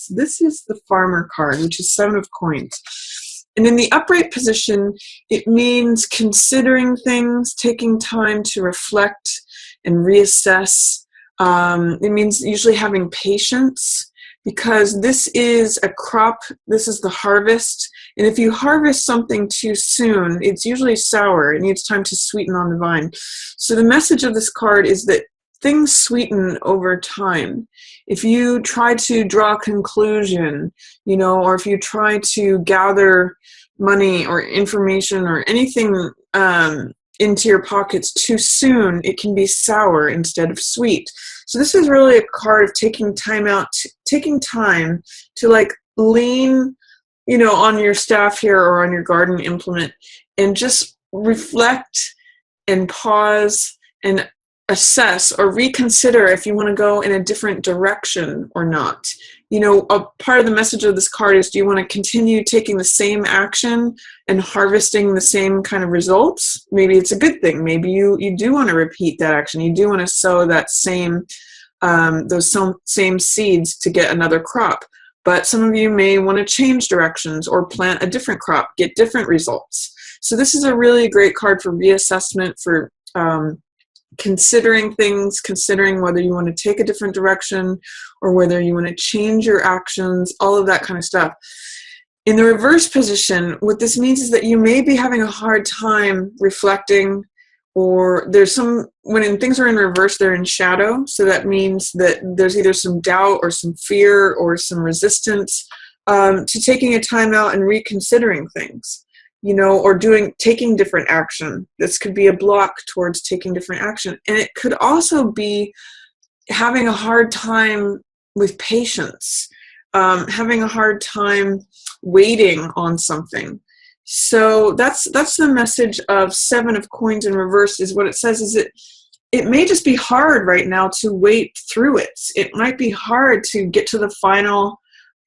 This is the Farmer card, which is 7 of coins. And in the upright position, it means considering things, taking time to reflect and reassess. It means usually having patience, because this is a crop, this is the harvest. And if you harvest something too soon, it's usually sour. It needs time to sweeten on the vine. So the message of this card is that things sweeten over time. If you try to draw a conclusion, or if you try to gather money or information or anything into your pockets too soon, it can be sour instead of sweet. So this is really a card of taking time to like lean, on your staff here or on your garden implement and just reflect and pause and assess or reconsider if you want to go in a different direction or not. A part of the message of this card is, do you want to continue taking the same action and harvesting the same kind of results? Maybe it's a good thing. Maybe you do want to repeat that action. You do want to sow that same seeds to get another crop. But some of you may want to change directions or plant a different crop, get different results. So this is a really great card for reassessment, for considering things, considering whether you want to take a different direction or whether you want to change your actions, all of that kind of stuff. In the reverse position, what this means is that you may be having a hard time reflecting, or when things are in reverse, they're in shadow. So that means that there's either some doubt or some fear or some resistance to taking a time out and reconsidering things. Or taking different action. This could be a block towards taking different action. And it could also be having a hard time with patience, having a hard time waiting on something. So that's the message of 7 of coins in reverse. Is what it says is it may just be hard right now to wait through it. It might be hard to get to the final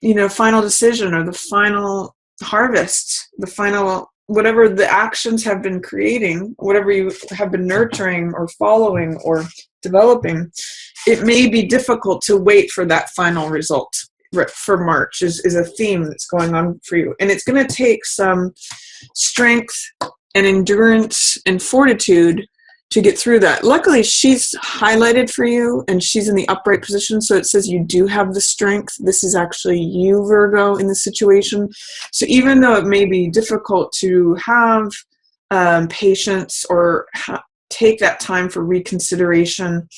decision or the final harvest, the final, whatever the actions have been creating, whatever you have been nurturing or following or developing. It may be difficult to wait for that final result. For March is a theme that's going on for you, and it's going to take some strength and endurance and fortitude to get through that. Luckily, she's highlighted for you and she's in the upright position, so it says you do have the strength. This is actually you, Virgo, in this situation. So even though it may be difficult to have patience or take that time for reconsideration,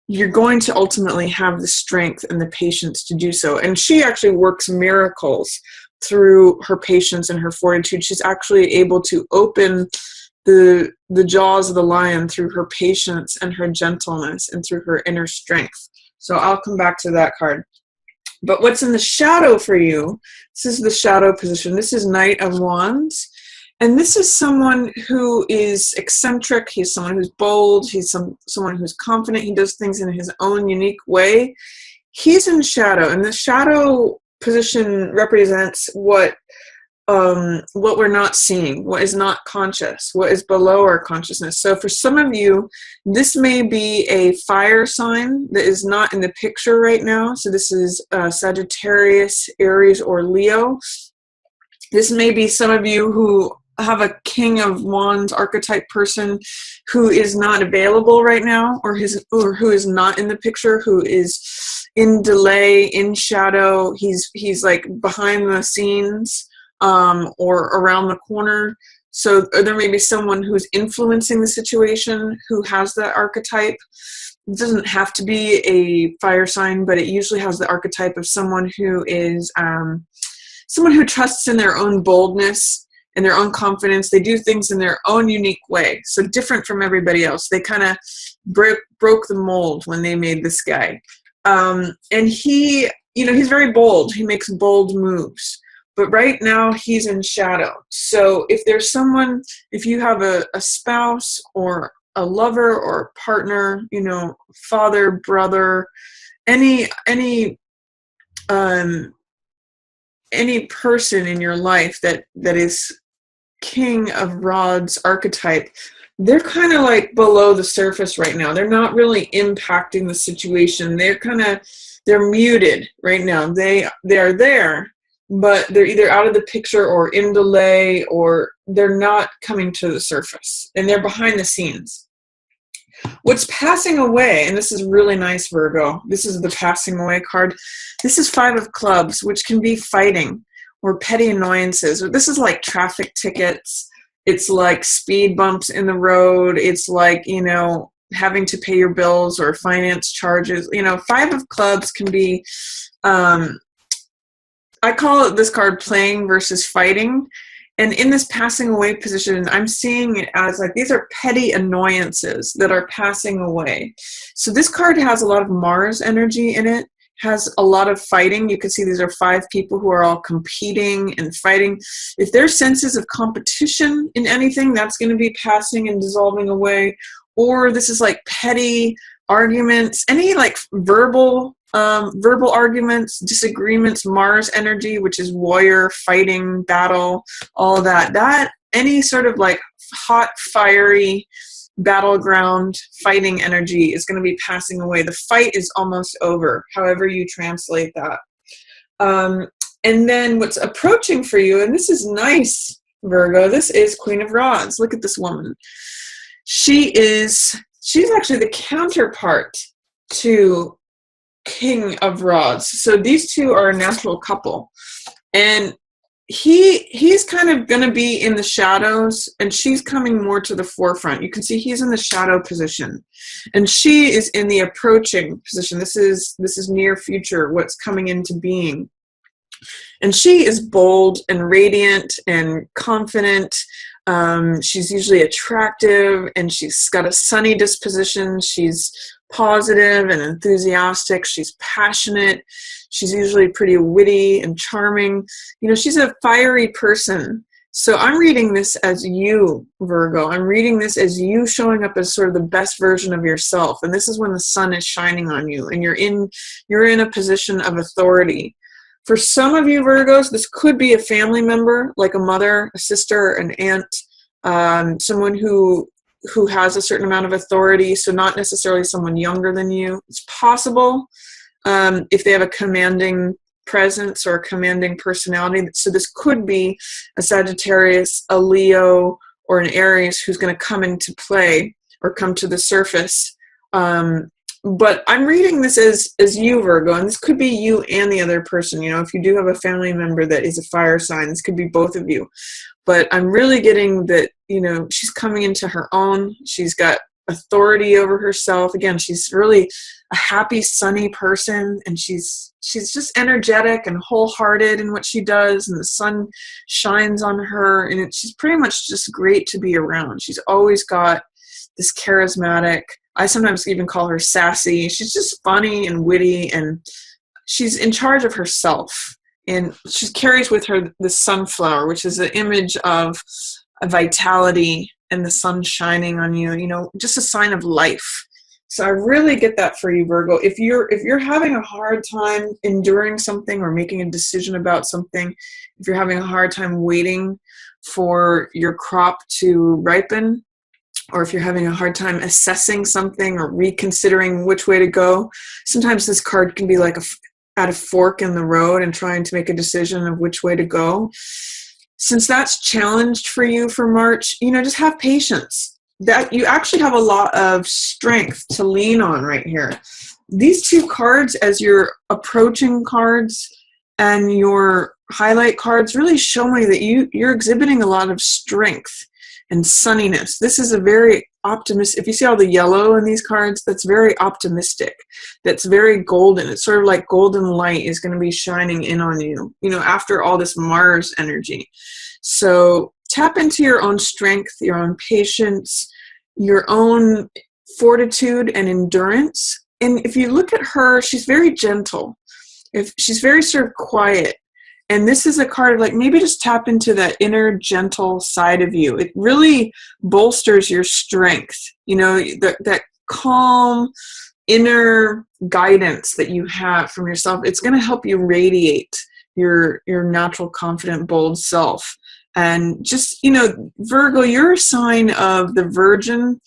you're going to ultimately have the strength and the patience to do so. And she actually works miracles through her patience and her fortitude. She's actually able to open the jaws of the lion through her patience and her gentleness and through her inner strength. So I'll come back to that card. But what's in the shadow for you, this is the shadow position. This is Knight of Wands. And this is someone who is eccentric. He's someone who's bold. He's someone who's confident. He does things in his own unique way. He's in shadow, and the shadow position represents what we're not seeing, what is not conscious, what is below our consciousness. So for some of you, this may be a fire sign that is not in the picture right now. So this is Sagittarius, Aries, or Leo. This may be some of you who have a King of Wands archetype person who is not available right now, or who is not in the picture, who is in delay, in shadow. He's like behind the scenes, or around the corner. So there may be someone who's influencing the situation who has that archetype. It doesn't have to be a fire sign, but it usually has the archetype of someone who is someone who trusts in their own boldness and their own confidence. They do things in their own unique way, so different from everybody else. They kind of broke the mold when they made this guy. And he, he's very bold. He makes bold moves. But right now he's in shadow. So if there's someone, if you have a spouse or a lover or a partner, father, brother, any person in your life that is King of Rods archetype, they're kind of like below the surface right now. They're not really impacting the situation. They're they're muted right now. They are there, but they're either out of the picture or in delay, or they're not coming to the surface, and they're behind the scenes. What's passing away, and this is really nice, Virgo. This is the passing away card. This is 5 of Clubs, which can be fighting or petty annoyances. This is like traffic tickets. It's like speed bumps in the road. It's like, having to pay your bills or finance charges. 5 of Clubs can be, I call it this card playing versus fighting. And in this passing away position, I'm seeing it as like these are petty annoyances that are passing away. So this card has a lot of Mars energy in it, has a lot of fighting. You can see these are 5 people who are all competing and fighting. If there's senses of competition in anything, that's going to be passing and dissolving away. Or this is like petty arguments, any like verbal arguments, disagreements, Mars energy, which is warrior, fighting, battle, all of that any sort of like hot, fiery battleground fighting energy is going to be passing away. The fight is almost over, however you translate that. And then what's approaching for you, and this is nice, Virgo, this is Queen of Rods. Look at this woman. She's actually the counterpart to King of Rods. So these two are a natural couple, and he's kind of going to be in the shadows, and she's coming more to the forefront. You can see he's in the shadow position, and she is in the approaching position. This is near future, what's coming into being. And she is bold and radiant and confident. She's usually attractive, and she's got a sunny disposition. She's positive and enthusiastic. She's passionate. She's usually pretty witty and charming. She's a fiery person. So I'm reading this as you, Virgo. I'm reading this as you showing up as sort of the best version of yourself. And this is when the sun is shining on you, and you're in a position of authority. For some of you Virgos, this could be a family member, like a mother, a sister, an aunt, someone who has a certain amount of authority, so not necessarily someone younger than you. It's possible if they have a commanding presence or a commanding personality. So this could be a Sagittarius, a Leo, or an Aries who's going to come into play or come to the surface. But I'm reading this as you, Virgo, and this could be you and the other person. If you do have a family member that is a fire sign, this could be both of you. But I'm really getting that, she's coming into her own. She's got authority over herself. Again, she's really a happy, sunny person, and she's just energetic and wholehearted in what she does, and the sun shines on her, and she's pretty much just great to be around. She's always got this charismatic, I sometimes even call her sassy. She's just funny and witty, and she's in charge of herself. And she carries with her the sunflower, which is an image of a vitality and the sun shining on you, just a sign of life. So I really get that for you, Virgo. If you're having a hard time enduring something or making a decision about something, if you're having a hard time waiting for your crop to ripen, or if you're having a hard time assessing something or reconsidering which way to go, sometimes this card can be like at a fork in the road and trying to make a decision of which way to go. Since that's challenged for you for March, just have patience. That you actually have a lot of strength to lean on right here. These two cards, as your approaching cards and your highlight cards, really show me that you're exhibiting a lot of strength and sunniness. This is a very optimistic, if you see all the yellow in these cards, that's very optimistic. That's very golden. It's sort of like golden light is going to be shining in on you, after all this Mars energy. So tap into your own strength, your own patience, your own fortitude and endurance. And if you look at her, she's very gentle. She's very sort of quiet. And this is a card of like, maybe just tap into that inner gentle side of you. It really bolsters your strength, that calm inner guidance that you have from yourself. It's going to help you radiate your natural, confident, bold self. And just, Virgo, you're a sign of the Virgin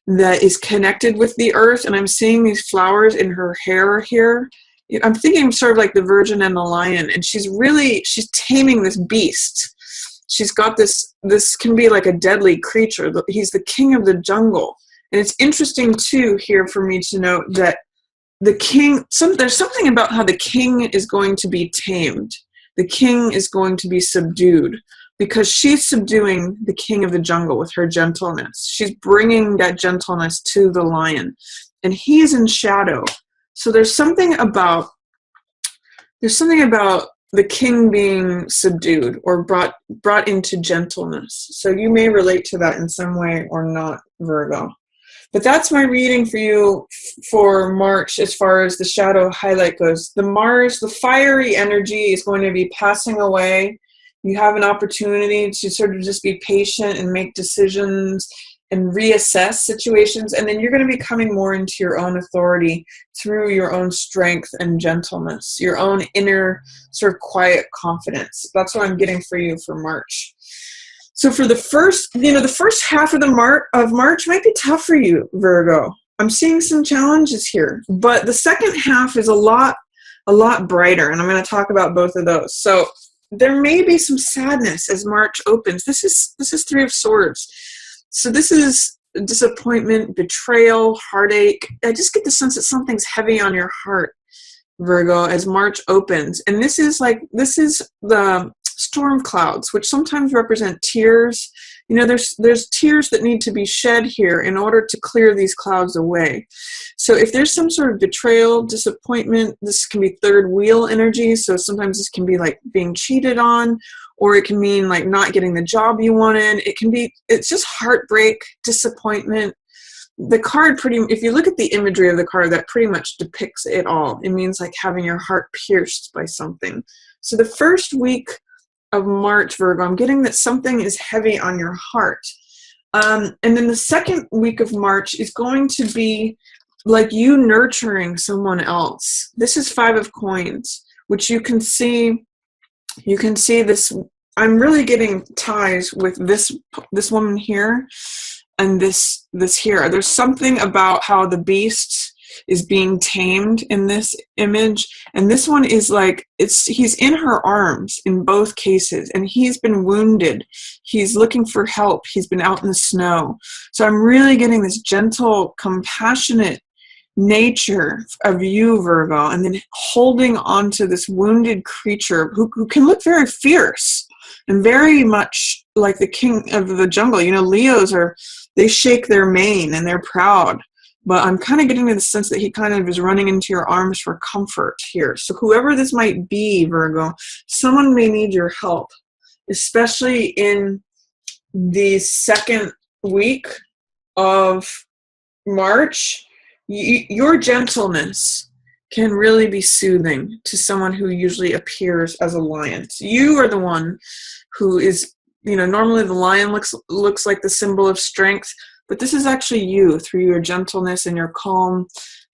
that is connected with the earth. And I'm seeing these flowers in her hair here. I'm thinking sort of like the Virgin and the Lion, and she's taming this beast. She's got this can be like a deadly creature. He's the king of the jungle. And it's interesting too here for me to note that the king, there's something about how the king is going to be tamed. The king is going to be subdued because she's subduing the king of the jungle with her gentleness. She's bringing that gentleness to the lion, and he's in shadow. So there's something about the king being subdued or brought into gentleness. So you may relate to that in some way or not, Virgo. But that's my reading for you for March as far as the shadow highlight goes. The fiery energy is going to be passing away. You have an opportunity to sort of just be patient and make decisions and reassess situations. And then you're going to be coming more into your own authority through your own strength and gentleness, your own inner sort of quiet confidence. That's what I'm getting for you for March. So for the first half of March might be tough for you, Virgo. I'm seeing some challenges here, but the second half is a lot brighter, and I'm going to talk about both of those. So there may be some sadness as March opens. This is Three of Swords. So this is disappointment, betrayal, heartache. I just get the sense that something's heavy on your heart, Virgo, as March opens. And this is the storm clouds, which sometimes represent tears. There's tears that need to be shed here in order to clear these clouds away. So if there's some sort of betrayal, disappointment, this can be third wheel energy. So sometimes this can be like being cheated on, or it can mean like not getting the job you wanted. It's just heartbreak, disappointment. The card if you look at the imagery of the card, that pretty much depicts it all. It means like having your heart pierced by something. So the first week of March, Virgo, I'm getting that something is heavy on your heart. And then the second week of March is going to be like you nurturing someone else. This is Five of Coins, which you can see this. I'm really getting ties with this woman here and this here. There's something about how the beast is being tamed in this image, and this one is like he's in her arms in both cases, and he's been wounded. He's looking for help. He's been out in the snow. So I'm really getting this gentle, compassionate nature of you, Virgo, and then holding on to this wounded creature who can look very fierce and very much like the king of the jungle. Leos they shake their mane and they're proud. But I'm kind of getting to the sense that he kind of is running into your arms for comfort here. So whoever this might be, Virgo, someone may need your help, especially in the second week of March. Your gentleness can really be soothing to someone who usually appears as a lion. So you are the one who is, normally the lion looks like the symbol of strength. But this is actually you through your gentleness and your calm,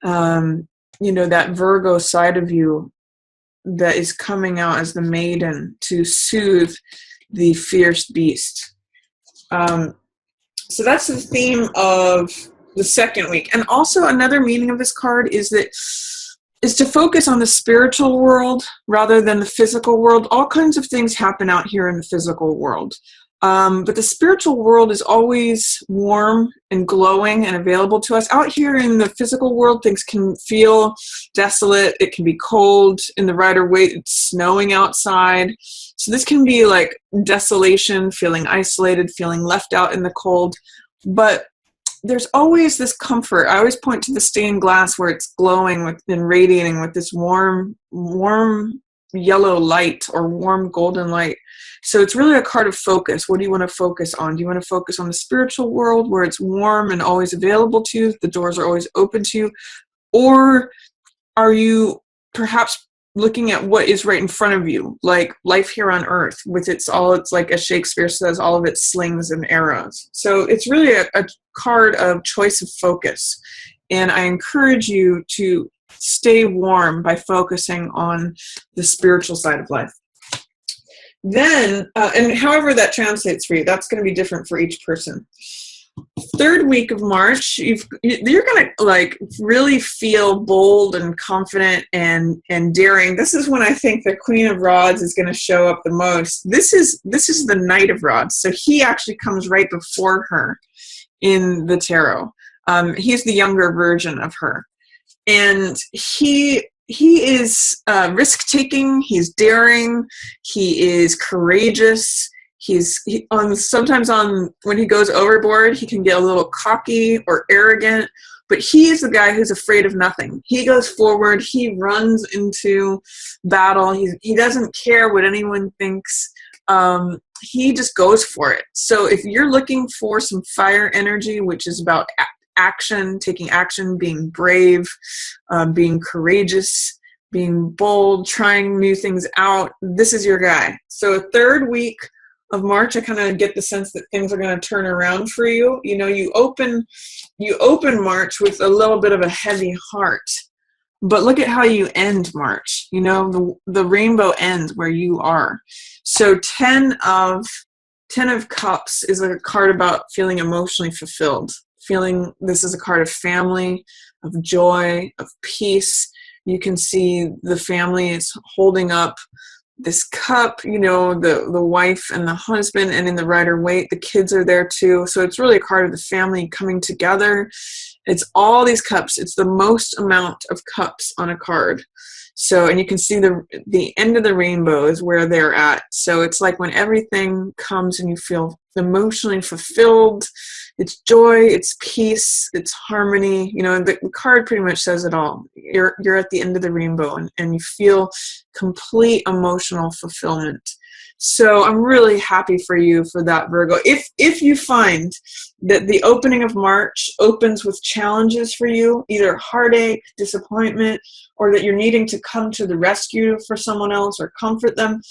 that Virgo side of you that is coming out as the maiden to soothe the fierce beast. So that's the theme of the second week. And also another meaning of this card is to focus on the spiritual world rather than the physical world. All kinds of things happen out here in the physical world. But the spiritual world is always warm and glowing and available to us. Out here in the physical world, things can feel desolate. It can be cold in the Rider-Waite. It's snowing outside. So this can be like desolation, feeling isolated, feeling left out in the cold. But there's always this comfort. I always point to the stained glass where it's glowing and radiating with this warm yellow light or warm golden light. So it's really a card of focus. What do you want to focus on? Do you want to focus on the spiritual world where it's warm and always available to you? The doors are always open to you. Or are you perhaps looking at what is right in front of you, like life here on earth with it's like, as Shakespeare says, all of its slings and arrows. So it's really a card of choice of focus. And I encourage you to stay warm by focusing on the spiritual side of life. Then, and however that translates for you, that's going to be different for each person. Third week of March, you're gonna like really feel bold and confident and daring. This is when I think the Queen of Rods is going to show up the most. This is the Knight of Rods, so he actually comes right before her in the tarot. He's the younger version of her, and he is risk-taking. He's daring. He is courageous. Sometimes when he goes overboard, he can get a little cocky or arrogant, but he is the guy who's afraid of nothing. He goes forward. He runs into battle. He doesn't care what anyone thinks. He just goes for it. So if you're looking for some fire energy, which is about action, taking action, being brave, being courageous, being bold, trying new things out, this is your guy. So third week of March, I kind of get the sense that things are going to turn around for you. You know, you open March with a little bit of a heavy heart, but look at how you end March. You know, the rainbow ends where you are. So 10 of Cups is a card about feeling emotionally fulfilled. This is a card of family, of joy, of peace. You can see the family is holding up this cup, you know, the wife and the husband, and in the Rider-Waite, the kids are there too. So it's really a card of the family coming together. It's all these cups. It's the most amount of cups on a card. So, and you can see the end of the rainbow is where they're at. So it's like when everything comes and you feel emotionally fulfilled, it's joy, it's peace, it's harmony. You know, the card pretty much says it all. You're at the end of the rainbow and you feel complete emotional fulfillment. So I'm really happy for you for that, Virgo. If you find that the opening of March opens with challenges for you, either heartache, disappointment, or that you're needing to come to the rescue for someone else or comfort them,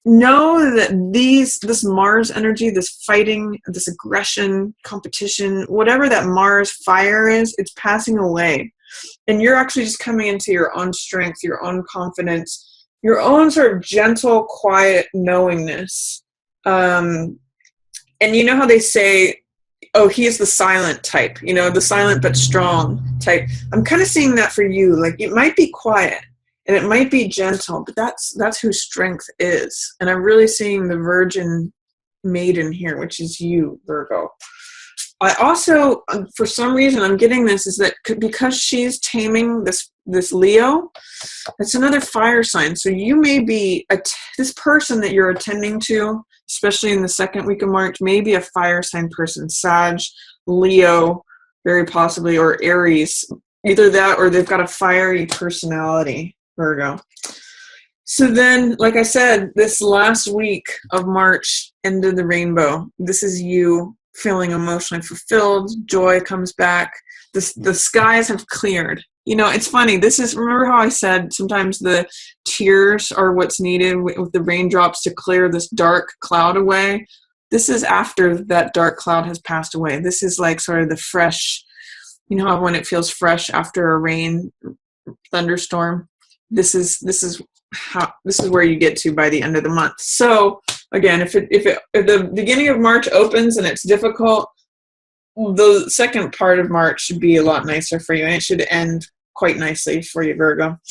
know that this Mars energy, this fighting, this aggression, competition, whatever that Mars fire is, it's passing away. And you're actually just coming into your own strength, your own confidence, your own sort of gentle, quiet knowingness. And you know how they say, oh, he is the silent type, you know, the silent but strong type. I'm kind of seeing that for you. Like, it might be quiet and it might be gentle, but that's who strength is. And I'm really seeing the Virgin Maiden here, which is you, Virgo. I also, for some reason, I'm getting this, is that because she's taming this Leo, it's another fire sign. So you may be, this person that you're attending to, especially in the second week of March, may be a fire sign person, Sag, Leo, very possibly, or Aries. Either that or they've got a fiery personality, Virgo. So then, like I said, this last week of March, end of the rainbow, this is you feeling emotionally fulfilled, joy comes back, the skies have cleared. You know, it's funny, remember how I said sometimes the tears are what's needed with the raindrops to clear this dark cloud away? This is after that dark cloud has passed away. This is like sort of the fresh, you know how when it feels fresh after a rain thunderstorm? This is where you get to by the end of the month. So again, if the beginning of March opens and it's difficult, the second part of March should be a lot nicer for you, and it should end quite nicely for you, Virgo.